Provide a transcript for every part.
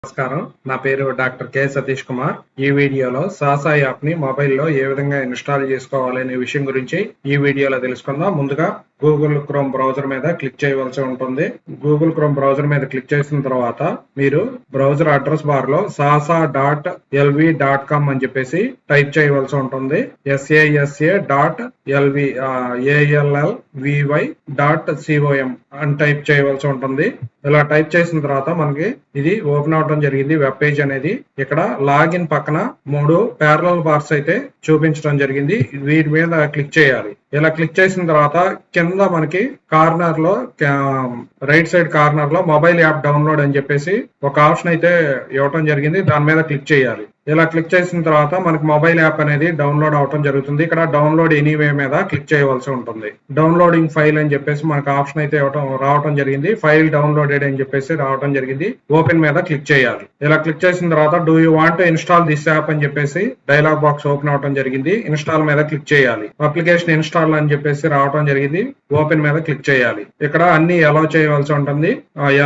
నమస్కారం. నా పేరు డాక్టర్ కె సతీష్ కుమార్. ఈ వీడియోలో సాసా యాప్ ని మొబైల్లో ఏ విధంగా ఇన్స్టాల్ చేసుకోవాలి అనే విషయం గురించి ఈ వీడియోలో తెలుసుకుందాం. ముందుగా గూగుల్ క్రోమ్ బ్రౌజర్ మీద క్లిక్ చేయవలసి ఉంటుంది. గూగుల్ క్రోమ్ బ్రౌజర్ మీద క్లిక్ చేసిన తర్వాత మీరు బ్రౌజర్ అడ్రస్ బార్ లో sasa.lv.com అని చెప్పేసి టైప్ చేయవలసి ఉంటుంది. sasa.allvy.com అని టైప్ చేయవలసి ఉంటుంది. ఇలా టైప్ చేసిన తర్వాత మనకి ఇది ఓపెన్ అవడం జరిగింది. వెబ్ పేజ్ అనేది ఇక్కడ లాగిన్ పక్కన 3 ప్యారలల్ బార్స్ అయితే చూపించడం జరిగింది. వీటి మీద క్లిక్ చేయాలి. ఇలా క్లిక్ చేసిన తర్వాత కింద మనకి కార్నర్ లో రైట్ సైడ్ కార్నర్ లో మొబైల్ యాప్ డౌన్లోడ్ అని చెప్పేసి ఒక ఆప్షన్ అయితే ఇవ్వటం జరిగింది. దాని మీద క్లిక్ చేయాలి. ఇలా క్లిక్ చేసిన తర్వాత మనకి మొబైల్ యాప్ అనేది డౌన్లోడ్ అవటం జరుగుతుంది. ఇక్కడ డౌన్లోడ్ ఎనీవే మీద క్లిక్ చేయవలసి ఉంటుంది. డౌన్లోడింగ్ ఫైల్ అని చెప్పేసి మనకు ఆప్షన్ అయితే రావటం జరిగింది. ఫైల్ డౌన్లోడెడ్ అని చెప్పేసి రావటం జరిగింది. ఓపెన్ మీద క్లిక్ చేయాలి. ఇలా క్లిక్ చేసిన తర్వాత do you want to install this app అని చెప్పేసి డైలాగ్ బాక్స్ ఓపెన్ అవటం జరిగింది. ఇన్స్టాల్ మీద క్లిక్ చేయాలి. అప్లికేషన్ ఇన్స్టాల్ అని చెప్పేసి రావటం జరిగింది. ఓపెన్ మీద క్లిక్ చేయాలి. ఇక్కడ అన్ని అలౌ చేయవలసి ఉంటుంది.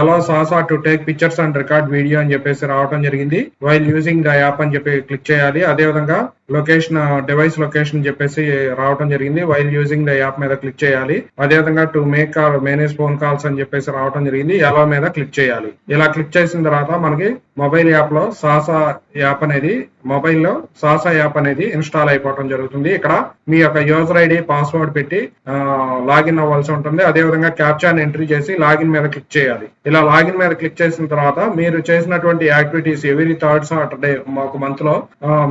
Allow Sasa to take pictures and record video అని చెప్పేసి రావటం జరిగింది. వైల్ యూజింగ్ ద యాప్ అని చెప్పి క్లిక్ చేయాలి. అదే విధంగా లొకేషన్ డివైస్ లొకేషన్ చెప్పేసి రావటం జరిగింది. వైల్ యూజింగ్ ద యాప్ మీద క్లిక్ చేయాలి. అదే విధంగా టు మేనేజ్ ఫోన్ కాల్స్ అని చెప్పేసి రావటం జరిగింది. అలౌ మీద క్లిక్ చేయాలి. ఇలా క్లిక్ చేసిన తర్వాత మనకి మొబైల్ యాప్ లో సాసా యాప్ అనేది ఇన్స్టాల్ అయిపోవడం జరుగుతుంది. ఇక్కడ మీ యొక్క యూజర్ ఐడి పాస్వర్డ్ పెట్టి లాగిన్ అవ్వాల్సి ఉంటుంది. అదే విధంగా క్యాప్చాని ఎంట్రీ చేసి లాగిన్ మీద క్లిక్ చేయాలి. ఇలా లాగిన్ మీద క్లిక్ చేసిన తర్వాత మీరు చేసినటువంటి యాక్టివిటీస్ ఎవ్రీ థర్డ్ సాటర్డే ఒక మంత్ లో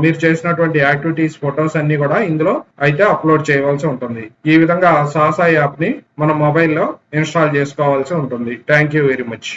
మీరు చేసినటువంటి యాక్టివిటీస్ ఫొటోస్ అన్ని కూడా ఇందులో అయితే అప్లోడ్ చేయవలసి ఉంటుంది. ఈ విధంగా సాసా యాప్ ని మన మొబైల్లో ఇన్స్టాల్ చేసుకోవాల్సి ఉంటుంది. Thank you very much.